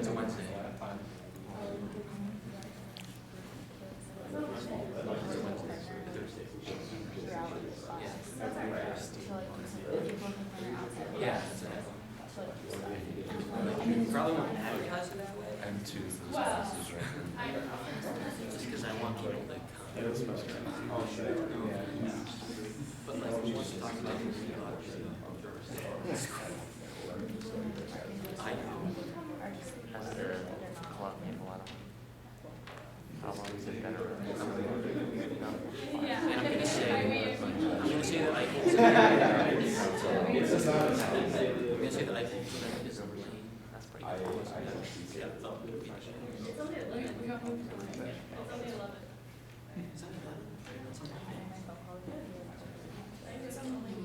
It's a Wednesday. Yeah. Probably won't advertise it that way. I have two of those classes right now. Just because I want people to come. But like, we want to talk about it. I do. Has there a lot of people on it? How long has it been around? And I'm going to say that I I'm going to say that I is a really, That's pretty cool. yeah, It's only 11. We got home from It's only 11. Is that 11? That's on my phone. I think it's on the link.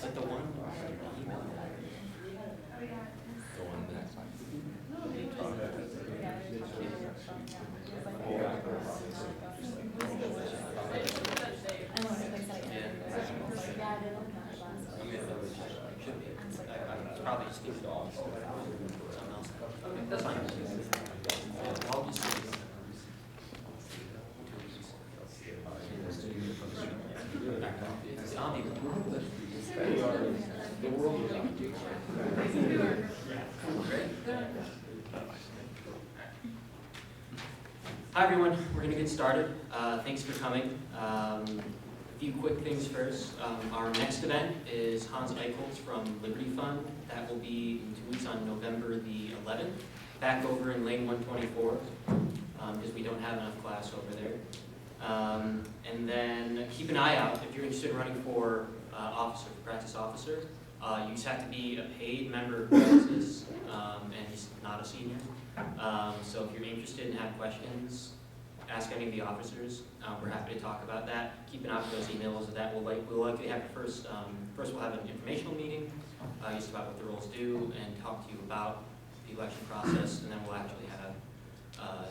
But the one email. The one that Should be. It's probably just these dogs. Something else. Okay, that's fine. I'll just I'll be Hi everyone, we're going to get started. Thanks for coming. A few quick things first. Our next event is Hans Eichholz from Liberty Fund. That will be in 2 weeks on November the 11th, back over in lane 124, because we don't have enough class over there. And then keep an eye out if you're interested in running for practice officer. You just have to be a paid member of practice, and he's not a senior. So if you're interested and have questions, ask any of the officers. We're happy to talk about that. Keep an eye for those emails. That we'll likely have first we'll have an informational meeting, just about what the roles do, and talk to you about the election process, and then we'll actually have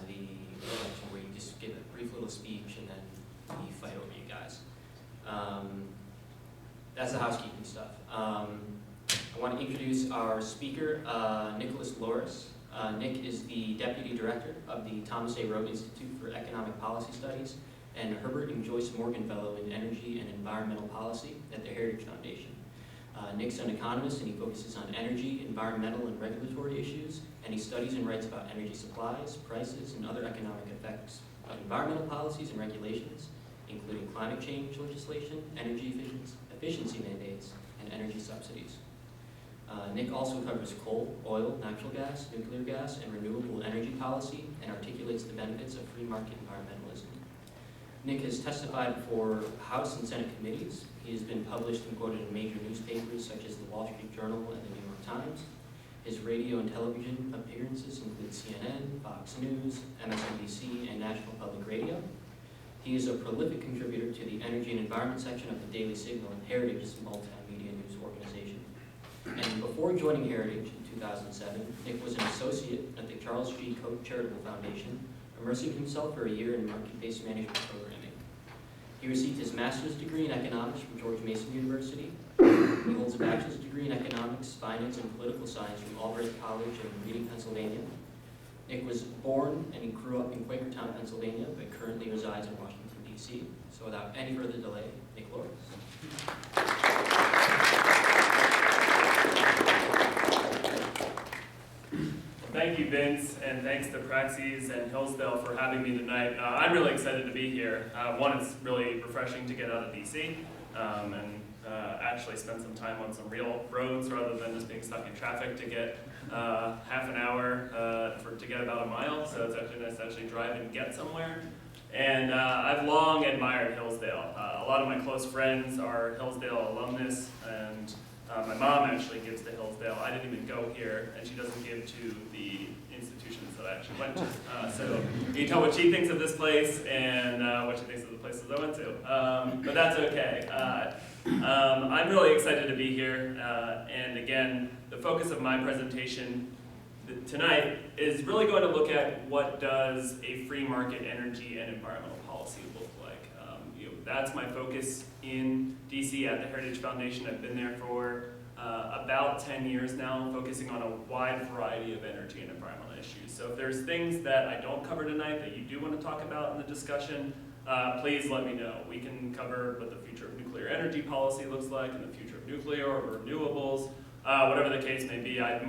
the election where you just give a brief little speech and then we fight over you guys. That's the housekeeping stuff. I want to introduce our speaker, Nicolas. Nick is the Deputy Director of the Thomas A. Rowe Institute for Economic Policy Studies and Herbert and Joyce Morgan Fellow in Energy and Environmental Policy at the Heritage Foundation. Nick's an economist and he focuses on energy, environmental, and regulatory issues, and he studies and writes about energy supplies, prices, and other economic effects of environmental policies and regulations, including climate change legislation, energy efficiency mandates, and energy subsidies. Nick also covers coal, oil, natural gas, nuclear gas, and renewable energy policy, and articulates the benefits of free market environmentalism. Nick has testified before House and Senate committees. He has been published and quoted in major newspapers such as the Wall Street Journal and the New York Times. His radio and television appearances include CNN, Fox News, MSNBC, and National Public Radio. He is a prolific contributor to the Energy and Environment section of the Daily Signal and Heritage's multimedia news organization. And before joining Heritage in 2007, Nick was an associate at the Charles G. Koch Charitable Foundation, immersing himself for a year in market-based management programming. He received his master's degree in economics from George Mason University. He holds a bachelor's degree in economics, finance, and political science from Albright College in Reading, Pennsylvania. Nick was born and he grew up in Quakertown, Pennsylvania, but currently resides in Washington, D.C. So without any further delay, Nicolas. Thank you, Vince, and thanks to Praxis and Hillsdale for having me tonight. I'm really excited to be here. One, it's really refreshing to get out of DC and actually spend some time on some real roads rather than just being stuck in traffic to get half an hour to get about a mile. So it's actually nice to actually drive and get somewhere. And I've long admired Hillsdale. A lot of my close friends are Hillsdale alumnus, and my mom actually gives to Hillsdale. I didn't even go here, and she doesn't give to the institutions that I actually went to. So you can tell what she thinks of this place and what she thinks of the places I went to. But that's okay. I'm really excited to be here. And again, the focus of my presentation tonight is really going to look at what does a free market energy and environmental policy look like. That's my focus in DC at the Heritage Foundation. I've been there for about 10 years now, focusing on a wide variety of energy and environmental issues. So if there's things that I don't cover tonight that you do want to talk about in the discussion, please let me know. We can cover what the future of nuclear energy policy looks like and the future of nuclear or renewables, whatever the case may be. I'd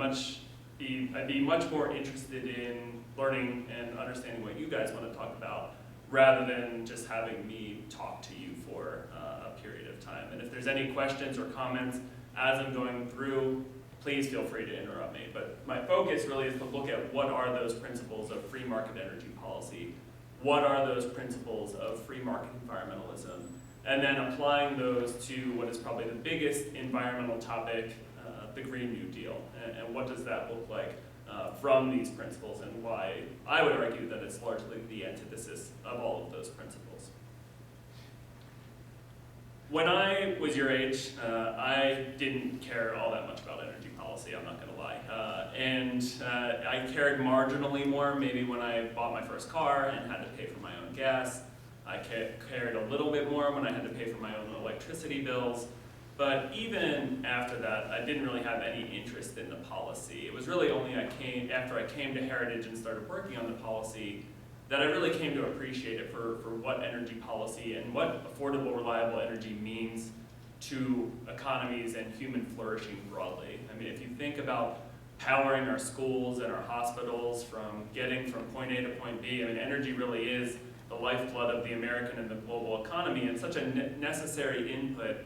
be much more interested in learning and understanding what you guys want to talk about rather than just having me talk to you for a period of time. And if there's any questions or comments as I'm going through, please feel free to interrupt me. But my focus really is to look at what are those principles of free market energy policy, what are those principles of free market environmentalism, and then applying those to what is probably the biggest environmental topic, the Green New Deal, and what does that look like from these principles, and why I would argue that it's largely the antithesis of all of those principles. When I was your age, I didn't care all that much about energy policy, I'm not going to lie. I cared marginally more maybe when I bought my first car and had to pay for my own gas. I cared a little bit more when I had to pay for my own electricity bills. But even after that, I didn't really have any interest in the policy. It was really only after I came to Heritage and started working on the policy that I really came to appreciate it for what energy policy and what affordable, reliable energy means to economies and human flourishing broadly. I mean, if you think about powering our schools and our hospitals, from getting from point A to point B, I mean, energy really is the lifeblood of the American and the global economy, and such a necessary input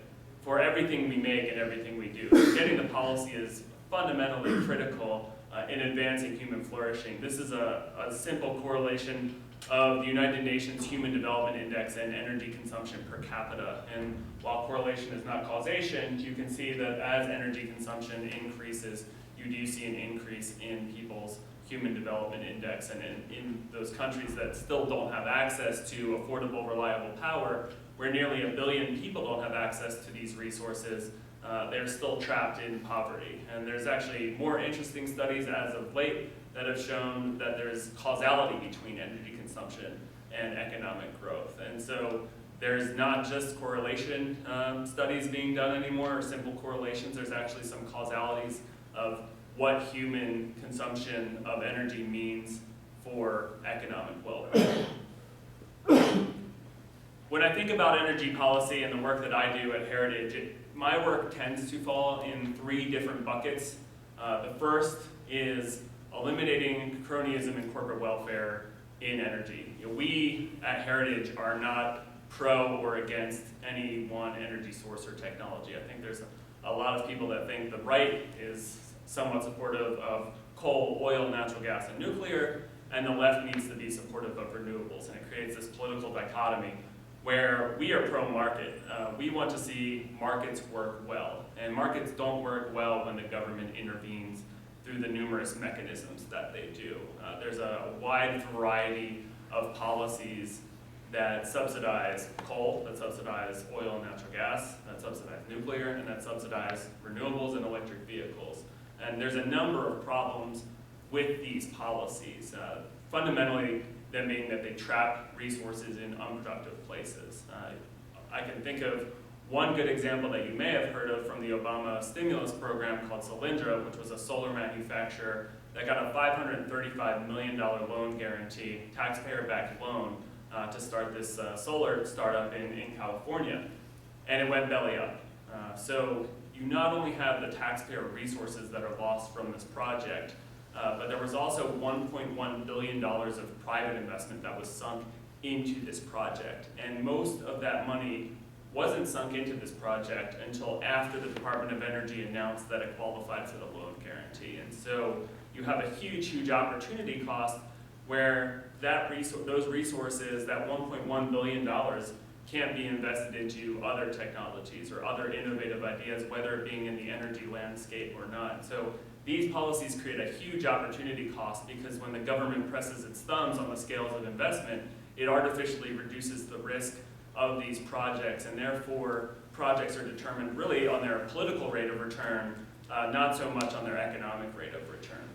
for everything we make and everything we do. So getting the policy is fundamentally critical in advancing human flourishing. This is a simple correlation of the United Nations Human Development Index and energy consumption per capita. And while correlation is not causation, you can see that as energy consumption increases, you do see an increase in people's Human Development Index. And in those countries that still don't have access to affordable, reliable power, where nearly 1 billion people don't have access to these resources, they're still trapped in poverty. And there's actually more interesting studies as of late that have shown that there's causality between energy consumption and economic growth. And so there's not just correlation studies being done anymore, or simple correlations. There's actually some causalities of what human consumption of energy means for economic well-being. When I think about energy policy and the work that I do at Heritage, my work tends to fall in 3 different buckets. The first is eliminating cronyism and corporate welfare in energy. We at Heritage are not pro or against any one energy source or technology. I think there's a lot of people that think the right is somewhat supportive of coal, oil, natural gas, and nuclear, and the left needs to be supportive of renewables. And it creates this political dichotomy where we are pro-market. We want to see markets work well, and markets don't work well when the government intervenes through the numerous mechanisms that they do. There's a wide variety of policies that subsidize coal, that subsidize oil and natural gas, that subsidize nuclear, and that subsidize renewables and electric vehicles. And there's a number of problems with these policies. Fundamentally, them being that they trap resources in unproductive places. I can think of one good example that you may have heard of from the Obama stimulus program called Solyndra, which was a solar manufacturer that got a $535 million loan guarantee, taxpayer-backed loan, to start this solar startup in California. And it went belly up. So you not only have the taxpayer resources that are lost from this project, but there was also $1.1 billion of private investment that was sunk into this project. And most of that money wasn't sunk into this project until after the Department of Energy announced that it qualified for the loan guarantee. And so you have a huge, huge opportunity cost where those resources, that $1.1 billion, can't be invested into other technologies or other innovative ideas, whether it being in the energy landscape or not. So these policies create a huge opportunity cost because when the government presses its thumbs on the scales of investment, it artificially reduces the risk of these projects, and therefore projects are determined really on their political rate of return, not so much on their economic rate of return.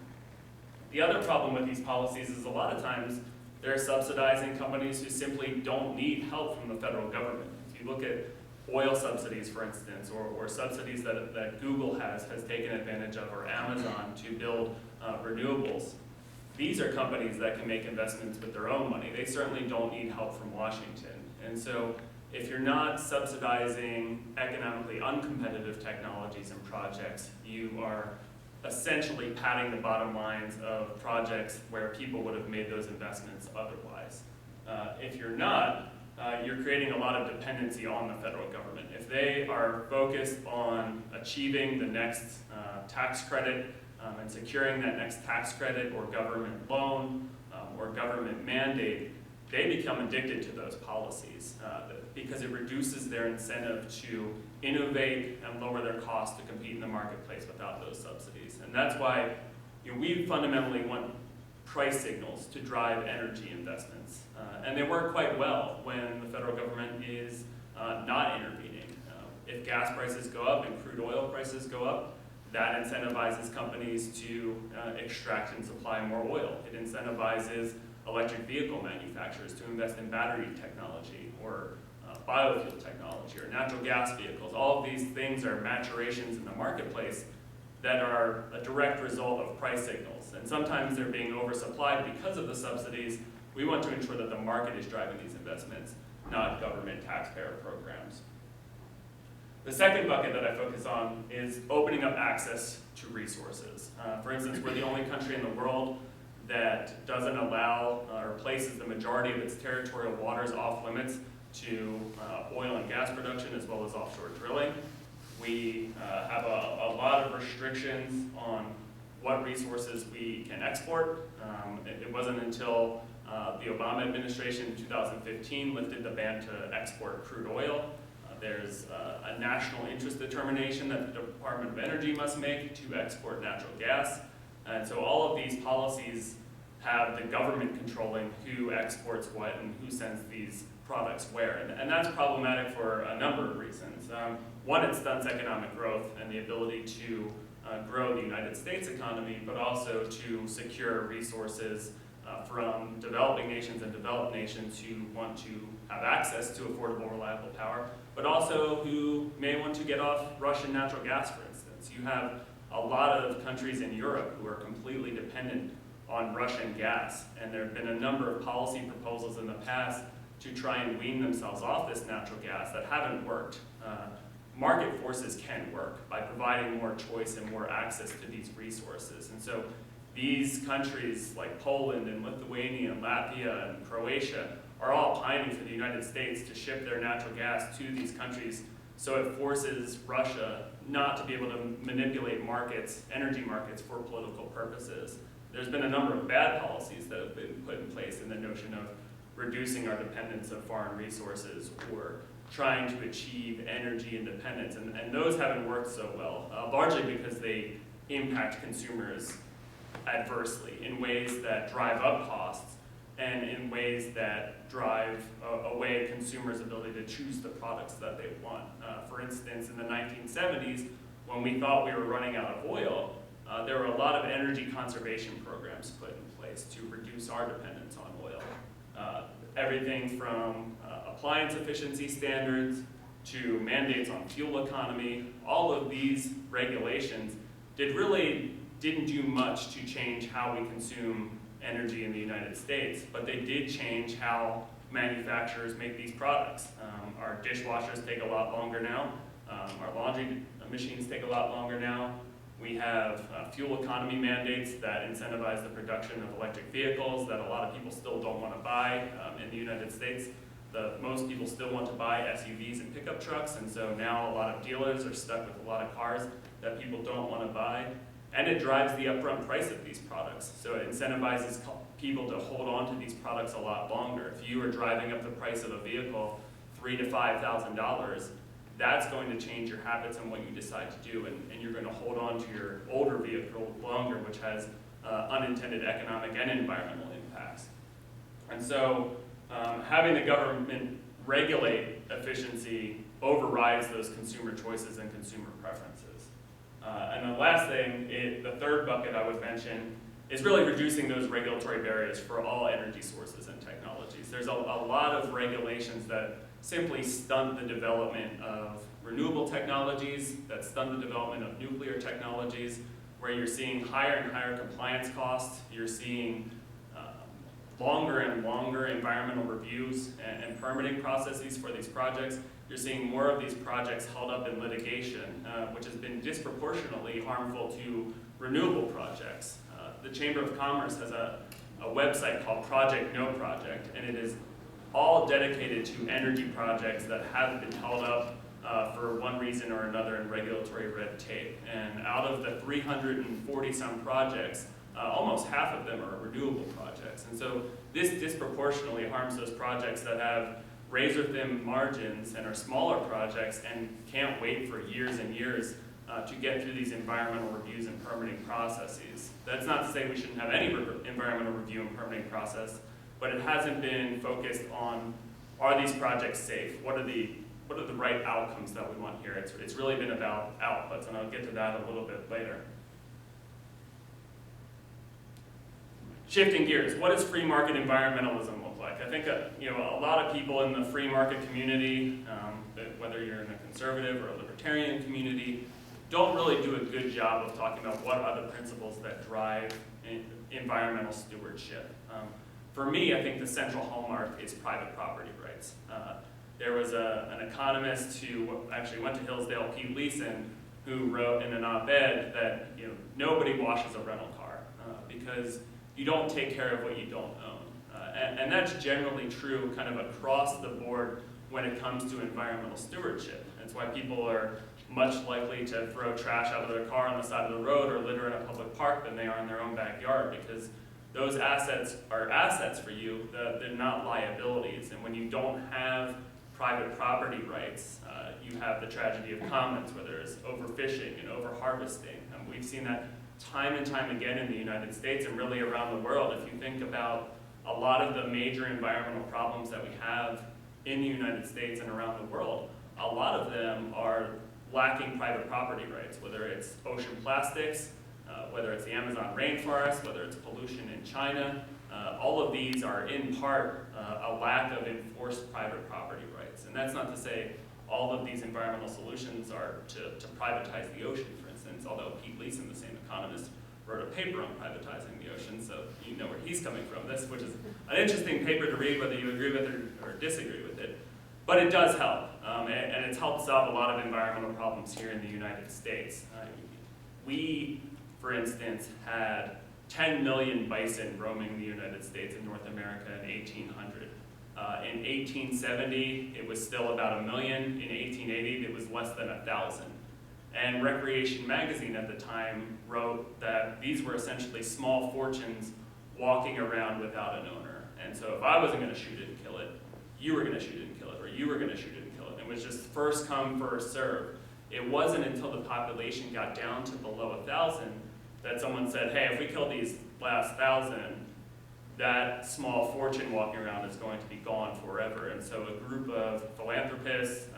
The other problem with these policies is a lot of times they're subsidizing companies who simply don't need help from the federal government. If you look at oil subsidies, for instance, or subsidies that Google has taken advantage of, or Amazon to build renewables. These are companies that can make investments with their own money. They certainly don't need help from Washington. And so if you're not subsidizing economically uncompetitive technologies and projects, you are essentially padding the bottom lines of projects where people would have made those investments otherwise. If you're not, you're creating a lot of dependency on the federal government. If they are focused on achieving the next tax credit and securing that next tax credit or government loan or government mandate, they become addicted to those policies because it reduces their incentive to innovate and lower their costs to compete in the marketplace without those subsidies. And that's why we fundamentally want price signals to drive energy investments. And they work quite well when the federal government is not intervening. If gas prices go up and crude oil prices go up, that incentivizes companies to extract and supply more oil. It incentivizes electric vehicle manufacturers to invest in battery technology or biofuel technology or natural gas vehicles. All of these things are maturations in the marketplace that are a direct result of price signals. And sometimes they're being oversupplied because of the subsidies. We want to ensure that the market is driving these investments, not government taxpayer programs. The second bucket that I focus on is opening up access to resources. For instance, we're the only country in the world that doesn't allow or places the majority of its territorial waters off limits to oil and gas production as well as offshore drilling. We have a lot of restrictions on what resources we can export. It wasn't until the Obama administration in 2015 lifted the ban to export crude oil. There's a national interest determination that the Department of Energy must make to export natural gas. And so all of these policies have the government controlling who exports what and who sends these products where. And that's problematic for a number of reasons. One, it stunts economic growth and the ability to grow the United States economy, but also to secure resources from developing nations and developed nations who want to have access to affordable, reliable power, but also who may want to get off Russian natural gas, for instance. You have a lot of countries in Europe who are completely dependent on Russian gas, and there have been a number of policy proposals in the past to try and wean themselves off this natural gas that haven't worked. Market forces can work by providing more choice and more access to these resources. And so these countries like Poland and Lithuania and Latvia and Croatia are all pining for the United States to ship their natural gas to these countries, so it forces Russia not to be able to manipulate markets, energy markets, for political purposes. There's been a number of bad policies that have been put in place in the notion of reducing our dependence of foreign resources or trying to achieve energy independence, and those haven't worked so well, largely because they impact consumers adversely in ways that drive up costs and in ways that drive away consumers' ability to choose the products that they want. For instance, in the 1970s, when we thought we were running out of oil, there were a lot of energy conservation programs put in place to reduce our dependence on oil. Everything from appliance efficiency standards to mandates on fuel economy, all of these regulations didn't do much to change how we consume energy in the United States, but they did change how manufacturers make these products. Our dishwashers take a lot longer now. Our laundry machines take a lot longer now. We have fuel economy mandates that incentivize the production of electric vehicles that a lot of people still don't want to buy in the United States. Most people still want to buy SUVs and pickup trucks, and so now a lot of dealers are stuck with a lot of cars that people don't want to buy. And it drives the upfront price of these products. So it incentivizes people to hold on to these products a lot longer. If you are driving up the price of a vehicle $3,000 to $5,000, that's going to change your habits and what you decide to do, and you're going to hold on to your older vehicle longer, which has unintended economic and environmental impacts. And so having the government regulate efficiency overrides those consumer choices and consumer preferences. And the last thing, the third bucket I would mention, is really reducing those regulatory barriers for all energy sources and technologies. There's a lot of regulations that simply stunt the development of renewable technologies, that stunt the development of nuclear technologies, where you're seeing higher and higher compliance costs, you're seeing longer and longer environmental reviews and permitting processes for these projects. You're seeing more of these projects held up in litigation, which has been disproportionately harmful to renewable projects. The Chamber of Commerce has a website called Project No Project, and it is all dedicated to energy projects that have been held up for one reason or another in regulatory red tape. And out of the 340 some projects, almost half of them are renewable projects. And so this disproportionately harms those projects that have razor thin margins and are smaller projects and can't wait for years and years to get through these environmental reviews and permitting processes. That's not to say we shouldn't have any environmental review and permitting process, but it hasn't been focused on, are these projects safe? What are the right outcomes that we want here? It's really been about outputs, and I'll get to that a little bit later. Shifting gears, what does free market environmentalism look like? I think a lot of people in the free market community, whether you're in a conservative or a libertarian community, don't really do a good job of talking about what are the principles that drive environmental stewardship. For me, I think the central hallmark is private property rights. There was an economist who actually went to Hillsdale, Pete Leeson, who wrote in an op-ed that nobody washes a rental car because you don't take care of what you don't own. And that's generally true kind of across the board when it comes to environmental stewardship. That's why people are much likely to throw trash out of their car on the side of the road or litter in a public park than they are in their own backyard, because those assets are assets for you, they're not liabilities. And when you don't have private property rights, you have the tragedy of commons, where there's overfishing and overharvesting. We've seen that time and time again in the United States and really around the world. If you think about a lot of the major environmental problems that we have in the United States and around the world, a lot of them are lacking private property rights, whether it's ocean plastics, whether it's the Amazon rainforest, whether it's pollution in China. All of these are in part a lack of enforced private property rights. And that's not to say all of these environmental solutions are to privatize the ocean, for instance, although Pete Leeson, the same economist, wrote a paper on privatizing the ocean, so you know where he's coming from, which is an interesting paper to read, whether you agree with it or disagree with it. But it does help, and it's helped solve a lot of environmental problems here in the United States. We, for instance, had 10 million bison roaming the United States and North America in 1800. In 1870, it was still about 1 million. In 1880, it was less than 1,000. And Recreation Magazine at the time wrote that these were essentially small fortunes walking around without an owner. And so if I wasn't going to shoot it and kill it, you were going to shoot it and kill it, or you were going to shoot it and kill it. It was just first come, first serve. It wasn't until the population got down to below 1,000 that someone said, hey, if we kill these last 1,000, that small fortune walking around is going to be gone forever. And so a group of philanthropists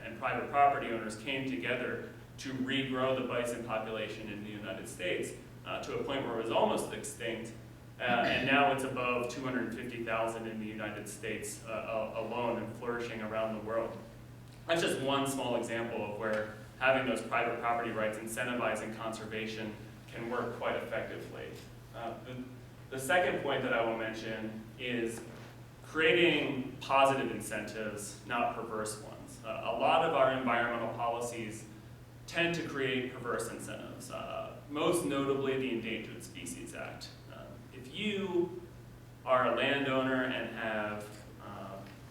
and private property owners came together to regrow the bison population in the United States to a point where it was almost extinct. And now it's above 250,000 in the United States alone and flourishing around the world. That's just one small example of where having those private property rights incentivizing conservation can work quite effectively. The second point that I will mention is creating positive incentives, not perverse ones. A lot of our environmental policies tend to create perverse incentives, most notably the Endangered Species Act. If you are a landowner and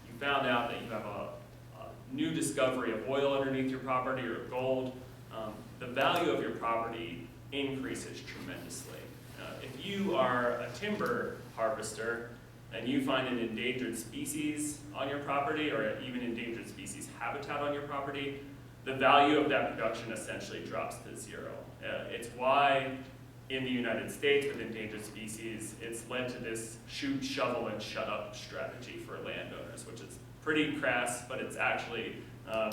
you found out that you have a new discovery of oil underneath your property or gold, the value of your property increases tremendously. If you are a timber harvester and you find an endangered species on your property or even endangered species habitat on your property, the value of that production essentially drops to zero. It's why in the United States with endangered species, it's led to this shoot, shovel, and shut up strategy for landowners, which is pretty crass, but it's actually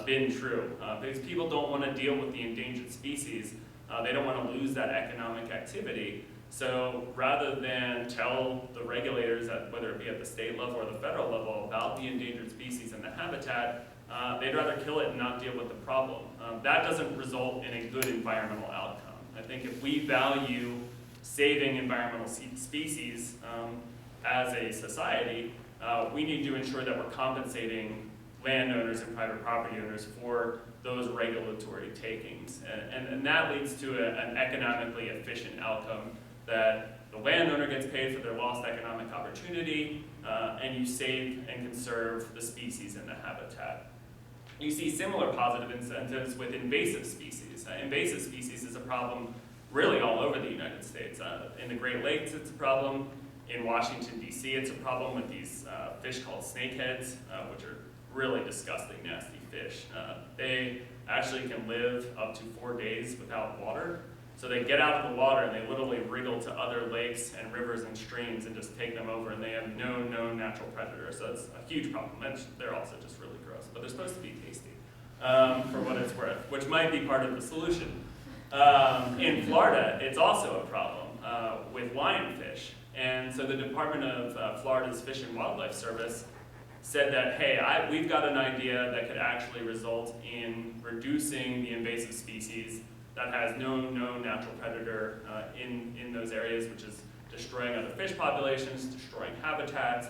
been true. Because people don't want to deal with the endangered species. They don't want to lose that economic activity. So rather than tell the regulators, whether it be at the state level or the federal level, about the endangered species and the habitat, they'd rather kill it and not deal with the problem. That doesn't result in a good environmental outcome. I think if we value saving environmental species as a society, we need to ensure that we're compensating landowners and private property owners for those regulatory takings. And that leads to an economically efficient outcome, that the landowner gets paid for their lost economic opportunity, and you save and conserve the species and the habitat. You see similar positive incentives with invasive species. Invasive species is a problem really all over the United States. In the Great Lakes, it's a problem. In Washington, D.C., it's a problem with these fish called snakeheads, which are really disgusting, nasty fish. They actually can live up to 4 days without water. So they get out of the water and they literally wriggle to other lakes and rivers and streams and just take them over, and they have no known natural predators. So it's a huge problem. And they're also just really gross, but they're supposed to be tasty, for what it's worth, which might be part of the solution. In Florida, it's also a problem with lionfish. And so the Department of Florida's Fish and Wildlife Service said that, hey, we've got an idea that could actually result in reducing the invasive species that has no known natural predator in those areas, which is destroying other fish populations, destroying habitats,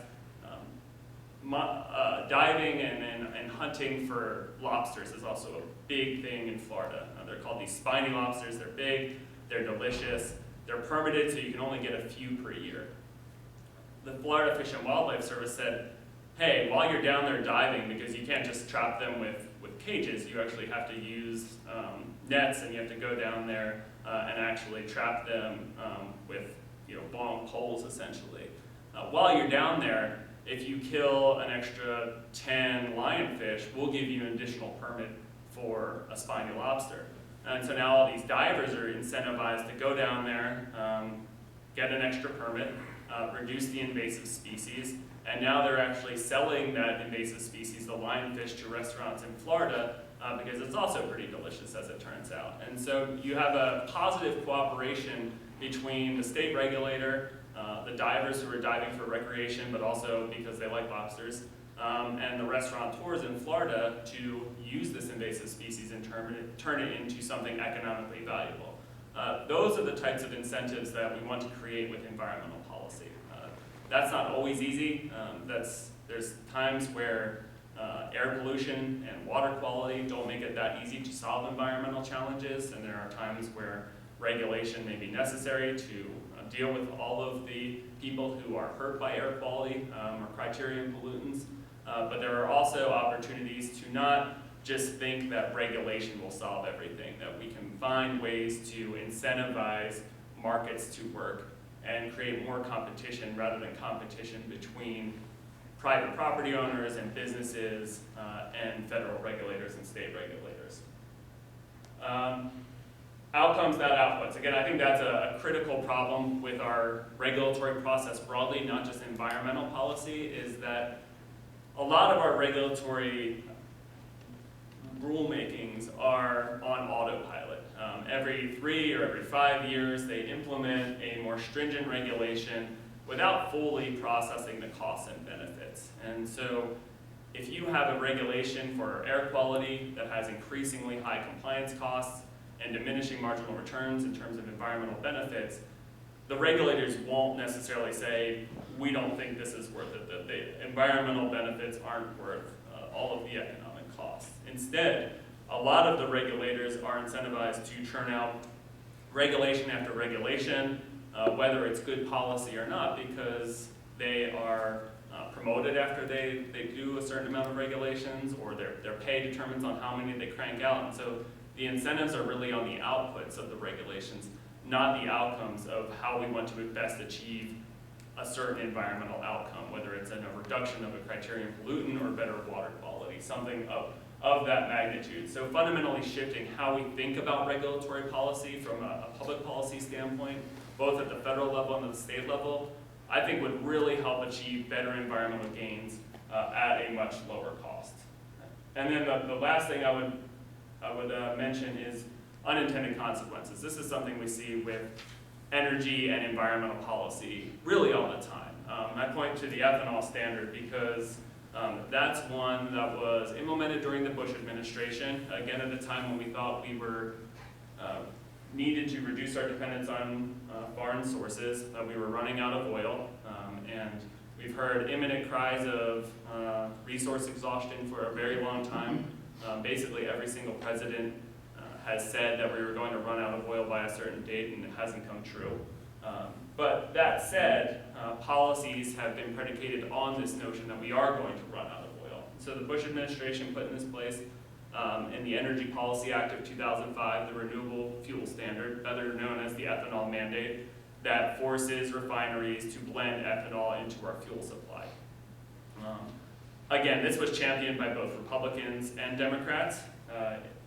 diving and hunting for lobsters is also a big thing in Florida. They're called these spiny lobsters. They're big, they're delicious, they're permitted, so you can only get a few per year. The Florida Fish and Wildlife Service said, hey, while you're down there diving, because you can't just trap them with cages, you actually have to use nets, and you have to go down there and actually trap them with long poles, essentially. While you're down there, if you kill an extra 10 lionfish, we'll give you an additional permit for a spiny lobster. And so now all these divers are incentivized to go down there, get an extra permit, reduce the invasive species, and now they're actually selling that invasive species, the lionfish, to restaurants in Florida because it's also pretty delicious, as it turns out. And so you have a positive cooperation between the state regulator, the divers who are diving for recreation, but also because they like lobsters, and the restaurateurs in Florida to use this invasive species and turn it into something economically valuable. Those are the types of incentives that we want to create with environmental policy. That's not always easy. There's times where air pollution and water quality don't make it that easy to solve environmental challenges, and there are times where regulation may be necessary to deal with all of the people who are hurt by air quality or criterion pollutants. But there are also opportunities to not just think that regulation will solve everything, that we can find ways to incentivize markets to work and create more competition rather than competition between private property owners and businesses and federal regulators and state regulators. Outcomes, not outputs. Again, I think that's a critical problem with our regulatory process broadly, not just environmental policy, is that a lot of our regulatory rulemakings are on autopilot. Every 3 or every 5 years, they implement a more stringent regulation without fully processing the costs and benefits. And so if you have a regulation for air quality that has increasingly high compliance costs and diminishing marginal returns in terms of environmental benefits, the regulators won't necessarily say, we don't think this is worth it, that the environmental benefits aren't worth all of the economic costs. Instead, a lot of the regulators are incentivized to churn out regulation after regulation, whether it's good policy or not, because they are promoted after they do a certain amount of regulations, or their pay determines on how many they crank out. And so the incentives are really on the outputs of the regulations, not the outcomes of how we want to best achieve a certain environmental outcome, whether it's in a reduction of a criterion pollutant or better water quality, something of that magnitude. So fundamentally shifting how we think about regulatory policy from a public policy standpoint, both at the federal level and at the state level, I think would really help achieve better environmental gains at a much lower cost. And then the last thing I would mention is unintended consequences. This is something we see with energy and environmental policy really all the time. I point to the ethanol standard because that's one that was implemented during the Bush administration, again at a time when we thought we were needed to reduce our dependence on foreign sources, that we were running out of oil, and we've heard imminent cries of resource exhaustion for a very long time. Basically every single president has said that we were going to run out of oil by a certain date, and it hasn't come true. But that said, policies have been predicated on this notion that we are going to run out of oil. So the Bush administration put in this place in the Energy Policy Act of 2005, the Renewable Fuel Standard, better known as the ethanol mandate, that forces refineries to blend ethanol into our fuel supply. Again, this was championed by both Republicans and Democrats,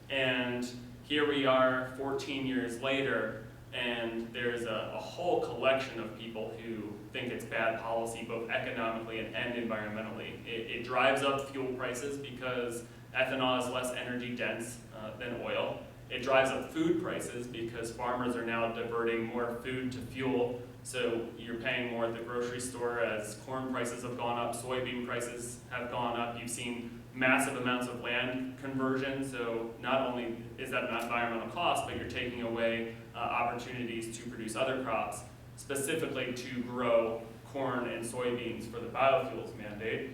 and here we are 14 years later, and there's a whole collection of people who think it's bad policy, both economically and environmentally. It drives up fuel prices because ethanol is less energy dense than oil. It drives up food prices because farmers are now diverting more food to fuel, so you're paying more at the grocery store as corn prices have gone up, soybean prices have gone up. You've seen massive amounts of land conversion, so not only is that an environmental cost, but you're taking away opportunities to produce other crops, specifically to grow corn and soybeans for the biofuels mandate.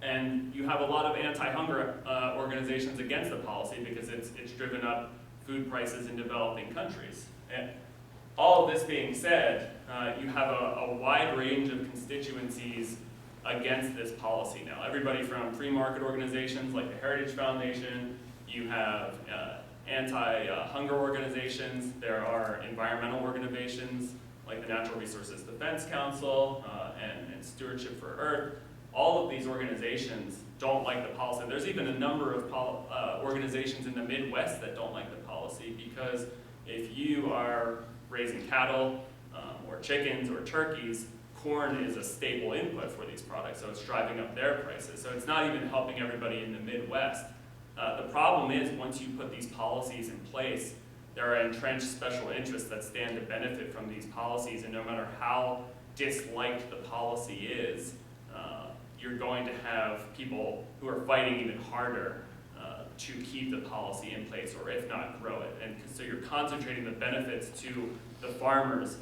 And you have a lot of anti-hunger organizations against the policy because it's driven up food prices in developing countries. And all of this being said, you have a wide range of constituencies against this policy now. Everybody from free market organizations like the Heritage Foundation, you have anti-hunger organizations, there are environmental organizations like the Natural Resources Defense Council and Stewardship for Earth. All of these organizations don't like the policy. There's even a number of organizations in the Midwest that don't like the policy because if you are raising cattle or chickens or turkeys, corn is a staple input for these products, so it's driving up their prices. So it's not even helping everybody in the Midwest. The problem is once you put these policies in place, there are entrenched special interests that stand to benefit from these policies, and no matter how disliked the policy is, you're going to have people who are fighting even harder to keep the policy in place, or if not, grow it. And so you're concentrating the benefits to the farmers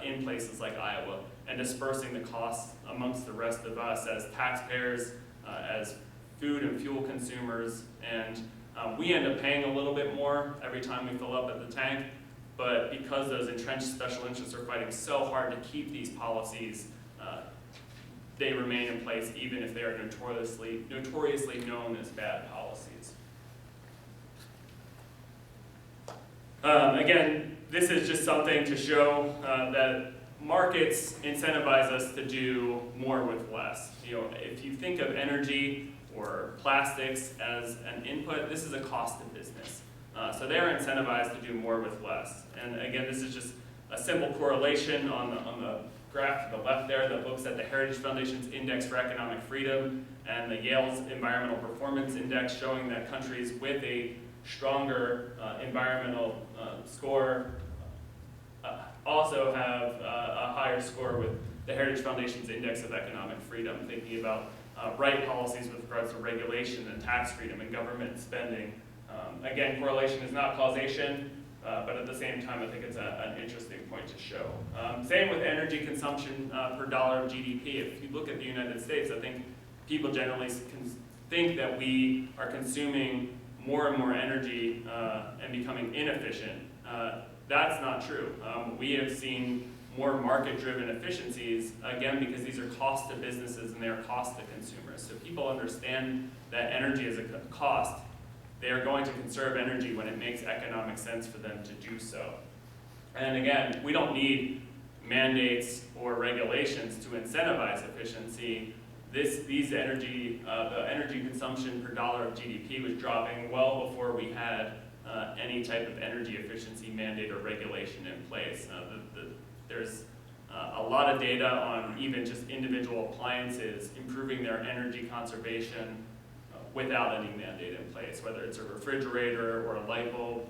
in places like Iowa and dispersing the costs amongst the rest of us as taxpayers, as food and fuel consumers, and we end up paying a little bit more every time we fill up at the tank, but because those entrenched special interests are fighting so hard to keep these policies, they remain in place even if they are notoriously known as bad policies. Again, this is just something to show that markets incentivize us to do more with less. You know, if you think of energy or plastics as an input, this is a cost of business. So they're incentivized to do more with less. And again, this is just a simple correlation on the graph to the left there that looks at the Heritage Foundation's Index for Economic Freedom and the Yale's Environmental Performance Index, showing that countries with a stronger environmental score also have a higher score with the Heritage Foundation's Index of Economic Freedom, thinking about right policies with regards to regulation and tax freedom and government spending. Again, correlation is not causation, but at the same time, I think it's an interesting point to show. Same with energy consumption per dollar of GDP. If you look at the United States, I think people generally think that we are consuming more and more energy and becoming inefficient. That's not true. We have seen more market-driven efficiencies, again, because these are cost to businesses and they are cost to consumers. So people understand that energy is a cost. They are going to conserve energy when it makes economic sense for them to do so. And again, we don't need mandates or regulations to incentivize efficiency. The energy consumption per dollar of GDP was dropping well before we had any type of energy efficiency mandate or regulation in place. There's a lot of data on even just individual appliances improving their energy conservation without any mandate in place, whether it's a refrigerator or a light bulb